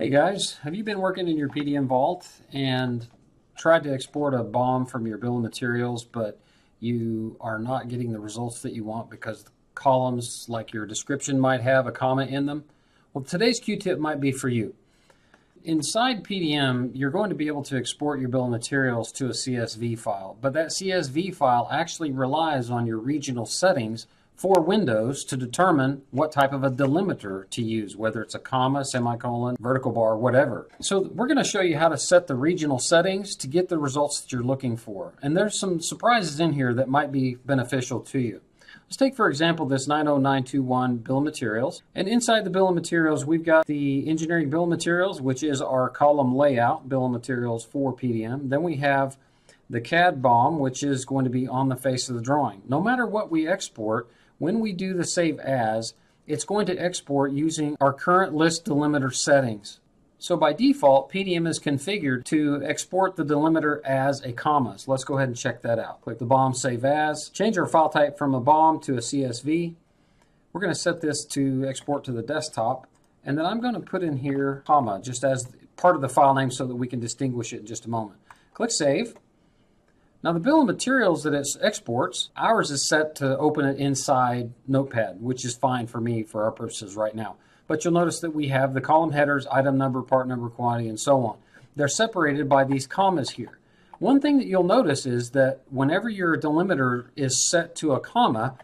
Hey guys, have you been working in your PDM vault and tried to export a BOM from your bill of materials, but you are not getting the results that you want because the columns, like your description, might have a comma in them? Well, today's Q-tip might be for you. Inside PDM, you're going to be able to export your bill of materials to a CSV file, but that CSV file actually relies on your regional settings for Windows to determine what type of a delimiter to use, whether it's a comma, semicolon, vertical bar, whatever. So we're going to show you how to set the regional settings to get the results that you're looking for. And there's some surprises in here that might be beneficial to you. Let's take, for example, this 90921 bill of materials. And inside the bill of materials, we've got the engineering bill of materials, which is our column layout bill of materials for PDM. Then we have the CAD BOM, which is going to be on the face of the drawing. No matter what we export, when we do the save as, it's going to export using our current list delimiter settings. So by default, PDM is configured to export the delimiter as a comma. So let's go ahead and check that out. Click the BOM Save As, change our file type from a BOM to a CSV. We're going to set this to export to the desktop, and then I'm going to put in here comma just as part of the file name so that we can distinguish it in just a moment. Click Save. Now the bill of materials that it exports, ours is set to open it inside Notepad, which is fine for me for our purposes right now. But you'll notice that we have the column headers, item number, part number, quantity, and so on. They're separated by these commas here. One thing that you'll notice is that whenever your delimiter is set to a comma,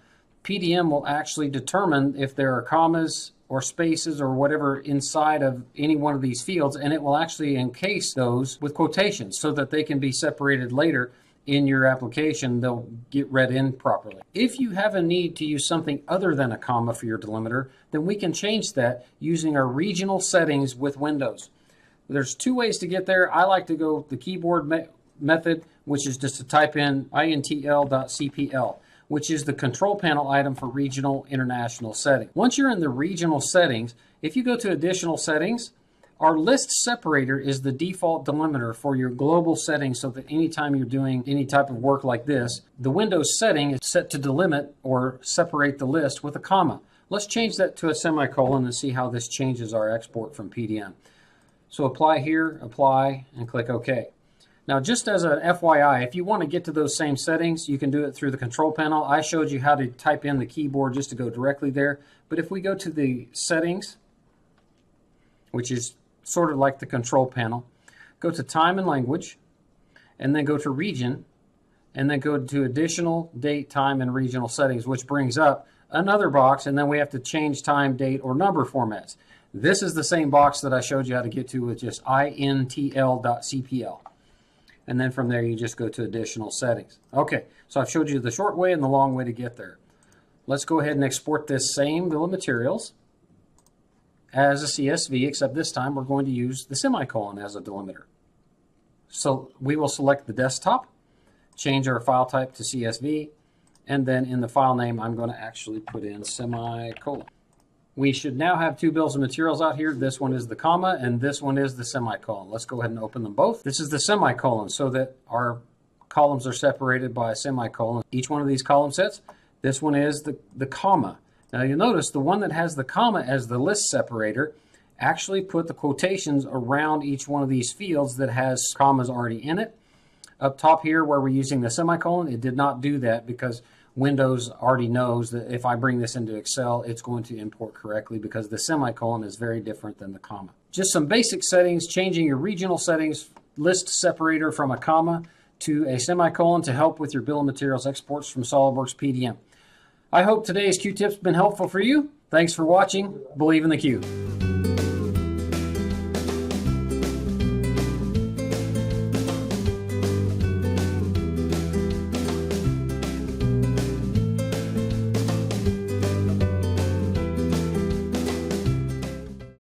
PDM will actually determine if there are commas or spaces or whatever inside of any one of these fields, and it will actually encase those with quotations so that they can be separated later in your application. They'll get read in properly. If you have a need to use something other than a comma for your delimiter, then we can change that using our regional settings with Windows. There's two ways to get there. I like to go the keyboard method, which is just to type in intl.cpl, which is the control panel item for regional international setting. Once you're in the regional settings, if you go to additional settings, our list separator is the default delimiter for your global settings, so that anytime you're doing any type of work like this, the Windows setting is set to delimit or separate the list with a comma. Let's change that to a semicolon and see how this changes our export from PDM. So apply here, apply, and click OK. Now just as an FYI, if you want to get to those same settings, you can do it through the control panel. I showed you how to type in the keyboard just to go directly there. But if we go to the settings, which is sort of like the control panel, go to time and language, and then go to region, and then go to additional date, time, and regional settings, which brings up another box, and then we have to change time, date, or number formats. This is the same box that I showed you how to get to with just intl.cpl. And then from there, you just go to additional settings. Okay, so I've showed you the short way and the long way to get there. Let's go ahead and export this same bill of materials as a CSV, except this time we're going to use the semicolon as a delimiter. So we will select the desktop, change our file type to CSV, and then in the file name, I'm going to actually put in semicolon. We should now have two bills of materials out here. This one is the comma, and this one is the semicolon. Let's go ahead and open them both. This is the semicolon, so that our columns are separated by a semicolon. Each one of these column sets, this one is the comma. Now you'll notice the one that has the comma as the list separator actually put the quotations around each one of these fields that has commas already in it. Up top here where we're using the semicolon, it did not do that because Windows already knows that if I bring this into Excel, it's going to import correctly because the semicolon is very different than the comma. Just some basic settings, changing your regional settings, list separator from a comma to a semicolon to help with your bill of materials exports from SOLIDWORKS PDM. I hope today's Q-tip's been helpful for you. Thanks for watching. Believe in the Q.